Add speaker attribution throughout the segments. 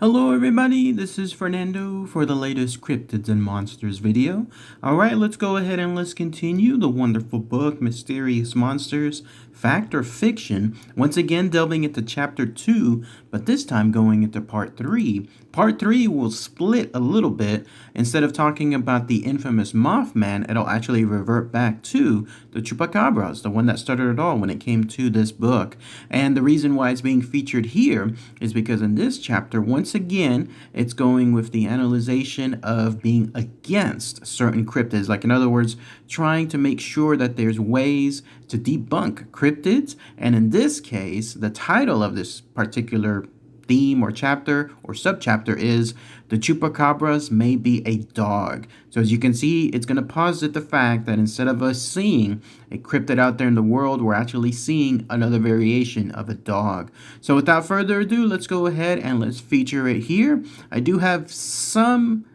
Speaker 1: Hello everybody, this is Fernando for the latest Cryptids and Monsters video. Alright, let's go ahead and let's continue the wonderful book, Mysterious Monsters, Fact or Fiction, once again delving into chapter 2, but this time going into part 3. Part 3 will split a little bit. Instead of talking about the infamous Mothman, it'll actually revert back to the Chupacabras, the one that started it all when it came to this book. And the reason why it's being featured here is because in this chapter, once again, it's going with the analyzation of being against certain cryptids. Like, in other words, trying to make sure that there's ways to debunk cryptids. And in this case, the title of this particular theme or chapter or subchapter is The Chupacabras May Be a Dog. So as you can see, it's going to posit the fact that instead of us seeing a cryptid out there in the world, we're actually seeing another variation of a dog. So without further ado, let's go ahead and let's feature it here. I do have some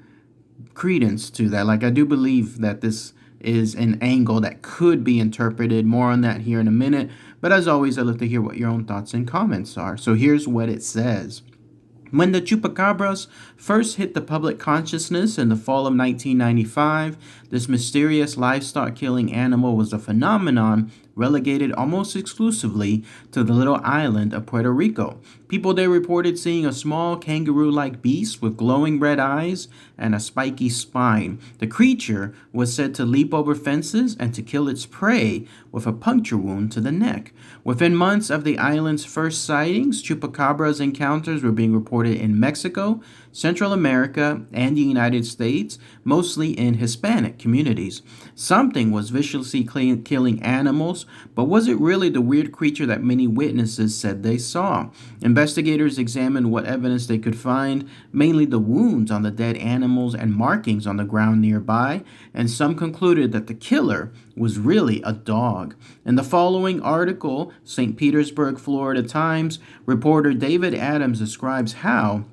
Speaker 1: credence to that. Like, I do believe that this is an angle that could be interpreted. More on that here in a minute. But as always, I'd love to hear what your own thoughts and comments are. So here's what it says. When the Chupacabras first hit the public consciousness in the fall of 1995, this mysterious livestock-killing animal was a phenomenon relegated almost exclusively to the little island of Puerto Rico. People there reported seeing a small kangaroo-like beast with glowing red eyes and a spiky spine. The creature was said to leap over fences and to kill its prey with a puncture wound to the neck. Within months of the island's first sightings, Chupacabras encounters were being reported in Mexico, Central America, and the United States, mostly in Hispanic communities. Something was viciously killing animals, but was it really the weird creature that many witnesses said they saw? Investigators examined what evidence they could find, mainly the wounds on the dead animals and markings on the ground nearby, and some concluded that the killer was really a dog. In the following article, St. Petersburg, Florida Times, reporter David Adams describes how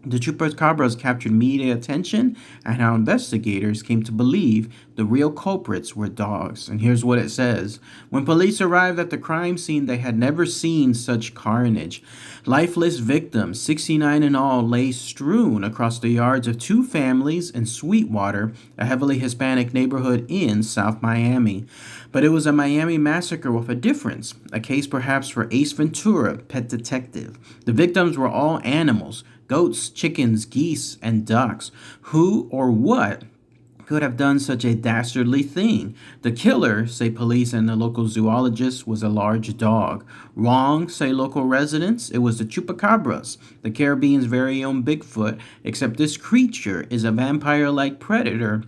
Speaker 1: the Chupacabras captured media attention and how investigators came to believe the real culprits were dogs. And here's what it says. When police arrived at the crime scene, they had never seen such carnage. Lifeless victims, 69 in all, lay strewn across the yards of two families in Sweetwater, a heavily Hispanic neighborhood in South Miami. But it was a Miami massacre with a difference, a case perhaps for Ace Ventura, pet detective. The victims were all animals. Goats, chickens, geese, and ducks. Who or what could have done such a dastardly thing? The killer, say police and the local zoologist, was a large dog. Wrong, say local residents. It was the Chupacabras, the Caribbean's very own Bigfoot, except this creature is a vampire-like predator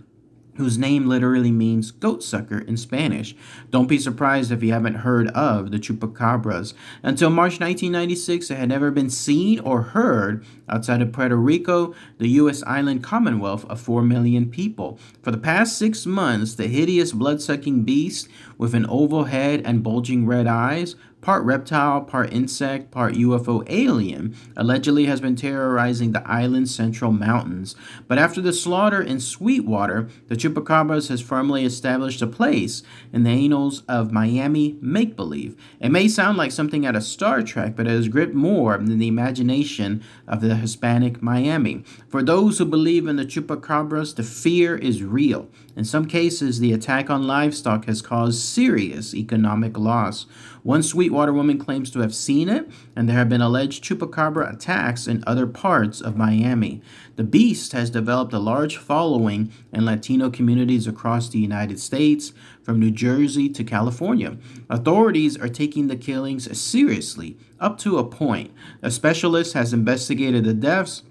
Speaker 1: whose name literally means goat sucker in Spanish. Don't be surprised if you haven't heard of the Chupacabras. Until March 1996, it had never been seen or heard outside of Puerto Rico, the U.S. island commonwealth of 4 million people. For the past 6 months, the hideous blood-sucking beast with an oval head and bulging red eyes, part reptile, part insect, part UFO alien, allegedly has been terrorizing the island's central mountains. But after the slaughter in Sweetwater, the Chupacabras has firmly established a place in the annals of Miami make-believe. It may sound like something out of Star Trek, but it has gripped more than the imagination of the Hispanic Miami. For those who believe in the Chupacabras, the fear is real. In some cases, the attack on livestock has caused serious economic loss. One Sweetwater woman claims to have seen it, and there have been alleged Chupacabra attacks in other parts of Miami. The beast has developed a large following in Latino communities across the United States, from New Jersey to California. Authorities are taking the killings seriously, up to a point. A specialist has investigated the deaths,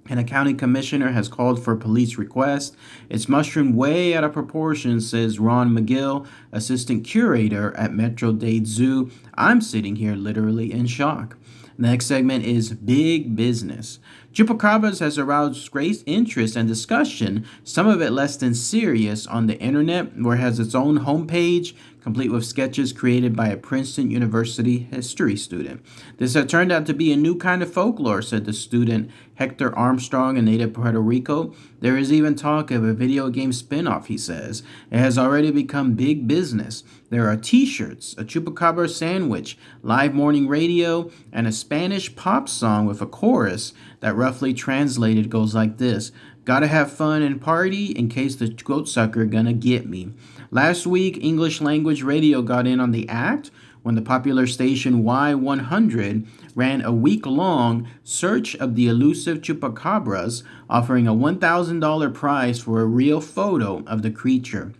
Speaker 1: and a county commissioner has called for a police request. It's mushroomed way out of proportion, says Ron McGill, assistant curator at Metro-Dade Zoo. I'm sitting here literally in shock. The next segment is Big Business. Chupacabras has aroused great interest and discussion, some of it less than serious, on the internet, where it has its own homepage complete with sketches created by a Princeton University history student. This had turned out to be a new kind of folklore, said the student Hector Armstrong, a native Puerto Rico. There is even talk of a video game spin-off, he says. It has already become big business. There are t-shirts, a Chupacabra sandwich, live morning radio, and a Spanish pop song with a chorus that roughly translated goes like this: "Gotta have fun and party in case the goat sucker gonna get me." Last week, English language radio got in on the act when the popular station Y100 ran a week-long search of the elusive Chupacabras, offering a $1,000 prize for a real photo of the creature.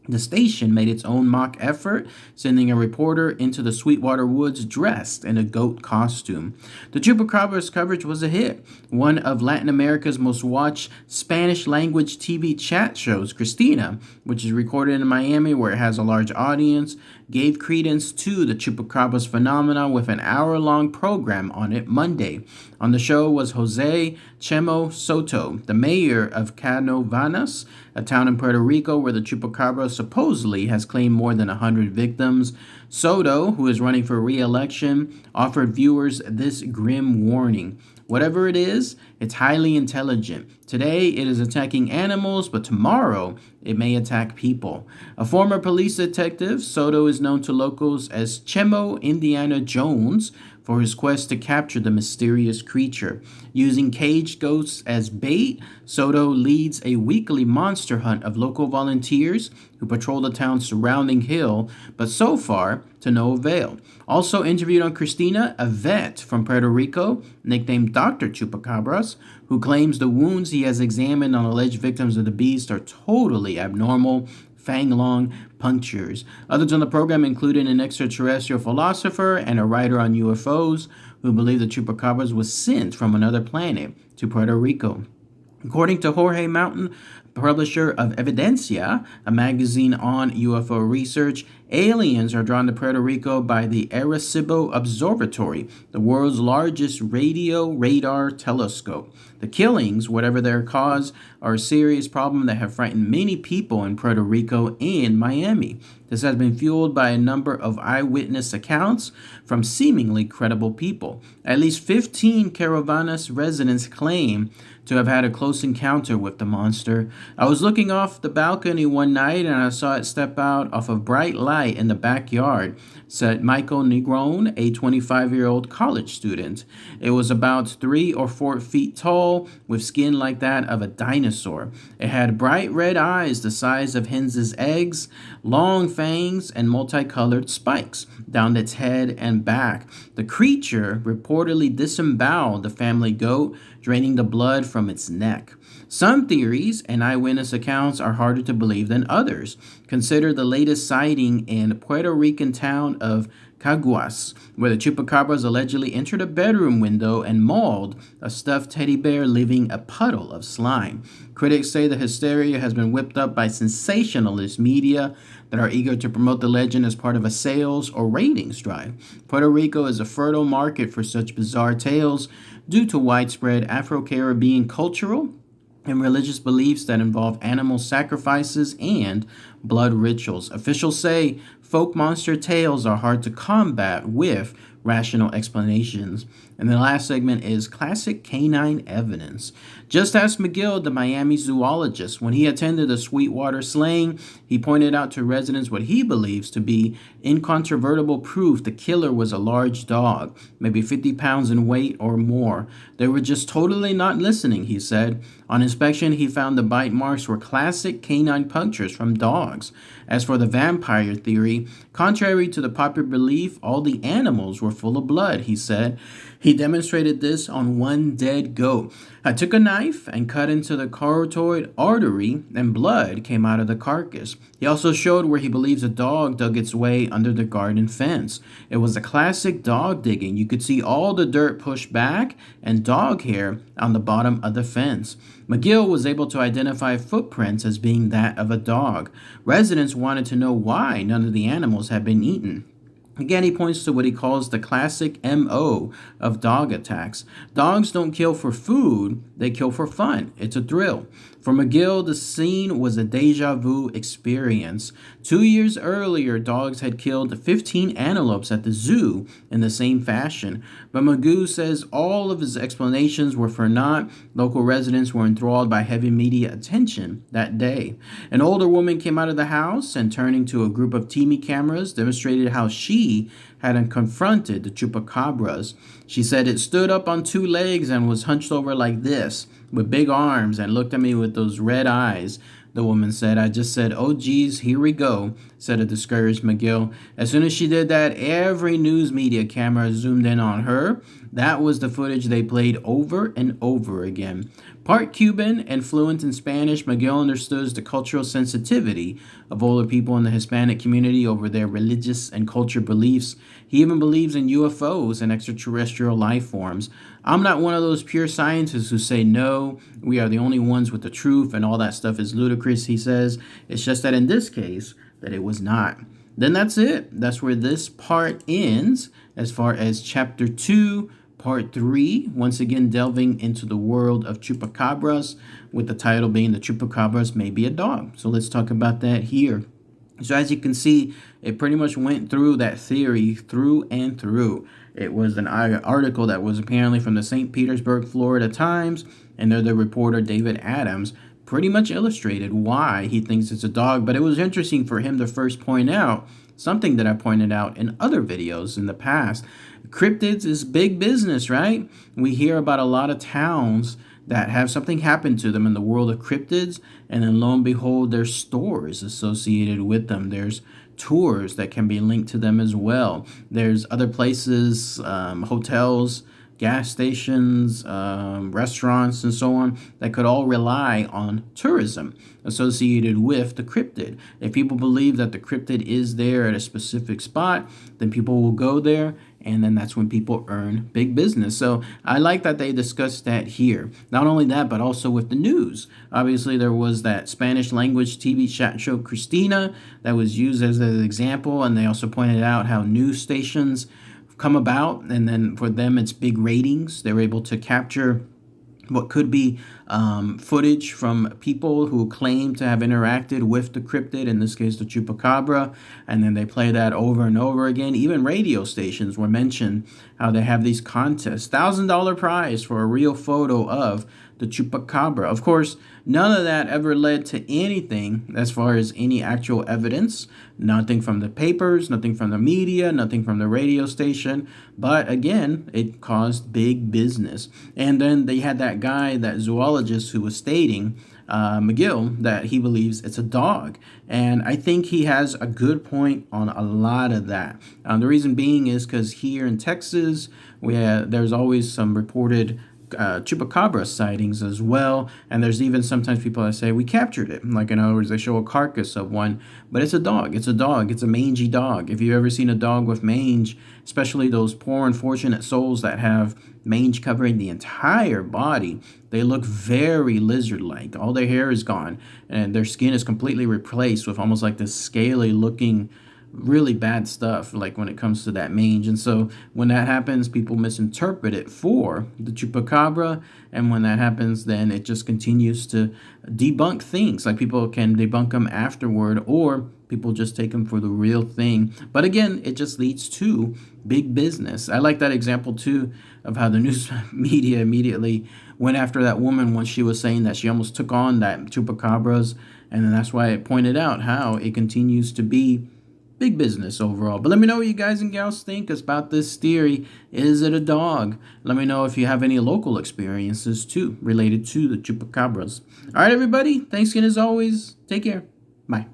Speaker 1: The station made its own mock effort, sending a reporter into the Sweetwater Woods dressed in a goat costume. The Chupacabra's coverage was a hit. One of Latin America's most watched Spanish-language TV chat shows, Christina, which is recorded in Miami where it has a large audience, gave credence to the Chupacabra's phenomenon with an hour-long program on it Monday. On the show was Jose Chemo Soto, the mayor of Canovanas, a town in Puerto Rico where the Chupacabra supposedly has claimed more than 100 victims. Soto, who is running for re-election, offered viewers this grim warning. Whatever it is, it's highly intelligent. Today, it is attacking animals, but tomorrow, it may attack people. A former police detective, Soto is known to locals as Chemo Indiana Jones for his quest to capture the mysterious creature. Using caged goats as bait, Soto leads a weekly monster hunt of local volunteers who patrol the town's surrounding hill, but so far, to no avail. Also interviewed on Christina, a vet from Puerto Rico, nicknamed Dr. Chupacabras, who claims the wounds he has examined on alleged victims of the beast are totally abnormal, fang-long punctures. Others on the program included an extraterrestrial philosopher and a writer on UFOs who believe the Chupacabras was sent from another planet to Puerto Rico. According to Jorge Mountain, publisher of Evidencia, a magazine on UFO research, aliens are drawn to Puerto Rico by the Arecibo Observatory, the world's largest radio radar telescope. The killings, whatever their cause, are a serious problem that have frightened many people in Puerto Rico and Miami. This has been fueled by a number of eyewitness accounts from seemingly credible people. At least 15 Caravanas residents claim to have had a close encounter with the monster. "I was looking off the balcony one night and I saw it step out off a bright light in the backyard," said Michael Negron, a 25-year-old college student. "It was about 3 or 4 feet tall, with skin like that of a dinosaur. It had bright red eyes the size of hens' eggs, long fangs, and multicolored spikes down its head and back. The creature reportedly disemboweled the family goat, draining the blood from its neck." Some theories and eyewitness accounts are harder to believe than others. Consider the latest sighting in the Puerto Rican town of Caguas, where the Chupacabras allegedly entered a bedroom window and mauled a stuffed teddy bear, leaving a puddle of slime. Critics say the hysteria has been whipped up by sensationalist media that are eager to promote the legend as part of a sales or ratings drive. Puerto Rico is a fertile market for such bizarre tales due to widespread Afro-Caribbean cultural and religious beliefs that involve animal sacrifices and blood rituals. Officials say folk monster tales are hard to combat with rational explanations. And the last segment is classic canine evidence. Just ask McGill, the Miami zoologist. When he attended a Sweetwater slaying, he pointed out to residents what he believes to be incontrovertible proof the killer was a large dog, maybe 50 pounds in weight or more. They were just totally not listening, he said. On inspection, he found the bite marks were classic canine punctures from dogs. As for the vampire theory, contrary to the popular belief, all the animals were full of blood, he said. He demonstrated this on one dead goat. "I took a knife and cut into the carotid artery, and blood came out of the carcass." He also showed where he believes a dog dug its way under the garden fence. It was a classic dog digging. You could see all the dirt pushed back and dog hair on the bottom of the fence. McGill was able to identify footprints as being that of a dog. Residents wanted to know why none of the animals had been eaten. Again, he points to what he calls the classic MO of dog attacks. Dogs don't kill for food, they kill for fun. It's a thrill. For McGill, the scene was a deja vu experience. 2 years earlier, dogs had killed 15 antelopes at the zoo in the same fashion. But Magoo says all of his explanations were for naught. Local residents were enthralled by heavy media attention that day. An older woman came out of the house and, turning to a group of TV cameras, demonstrated how she had confronted the chupacabras. She said it stood up on two legs and was hunched over like this, with big arms, and looked at me with those red eyes. The woman said, I just said, oh geez, here we go, said a discouraged McGill. As soon as she did that, every news media camera zoomed in on her. That was the footage they played over and over again. Part Cuban and fluent in Spanish, McGill understood the cultural sensitivity of older people in the Hispanic community over their religious and cultural beliefs. He even believes in UFOs and extraterrestrial life forms. I'm not one of those pure scientists who say, no, we are the only ones with the truth and all that stuff is ludicrous, he says. It's just that in this case, that it was not. Then that's it. That's where this part ends as far as chapter 2. Part 3, once again delving into the world of chupacabras, with the title being The Chupacabras May Be a Dog. So let's talk about that here. So as you can see, it pretty much went through that theory through and through. It was an article that was apparently from the St. Petersburg, Florida Times, and there the reporter David Adams pretty much illustrated why he thinks it's a dog. But it was interesting for him to first point out something that I pointed out in other videos in the past. Cryptids is big business, right? We hear about a lot of towns that have something happen to them in the world of cryptids, and then lo and behold, there's stores associated with them. There's tours that can be linked to them as well. There's other places, hotels, gas stations, restaurants, and so on, that could all rely on tourism associated with the cryptid. If people believe that the cryptid is there at a specific spot, then people will go there, and then that's when people earn big business. So I like that they discussed that here. Not only that, but also with the news. Obviously, there was that Spanish language TV chat show Christina that was used as an example, and they also pointed out how news stations come about, and then for them it's big ratings. They're able to capture what could be footage from people who claim to have interacted with the cryptid, in this case the chupacabra, and then they play that over and over again. Even radio stations were mentioned how they have these contests, $1,000 prize for a real photo of the chupacabra. Of course, none of that ever led to anything as far as any actual evidence. Nothing from the papers, nothing from the media, nothing from the radio station. But again, it caused big business. And then they had that guy, that zoologist, who was stating, McGill, that he believes it's a dog. And I think he has a good point on a lot of that. The reason being is because here in Texas, there's always some reported chupacabra sightings as well, and there's even sometimes people that say we captured it, like in other words they show a carcass of one, but it's a dog. It's a mangy dog. If you've ever seen a dog with mange, especially those poor unfortunate souls that have mange covering the entire body, they look very lizard-like. All their hair is gone and their skin is completely replaced with almost like this scaly looking, really bad stuff, like when it comes to that mange. And so when that happens, people misinterpret it for the chupacabra, and when that happens, then it just continues to debunk things. Like people can debunk them afterward, or people just take them for the real thing. But again, it just leads to big business. I like that example too of how the news media immediately went after that woman when she was saying that she almost took on that chupacabras, and then that's why it pointed out how it continues to be big business overall. But let me know what you guys and gals think about this theory. Is it a dog? Let me know if you have any local experiences too related to the chupacabras. All right, everybody. Thanks again as always. Take care. Bye.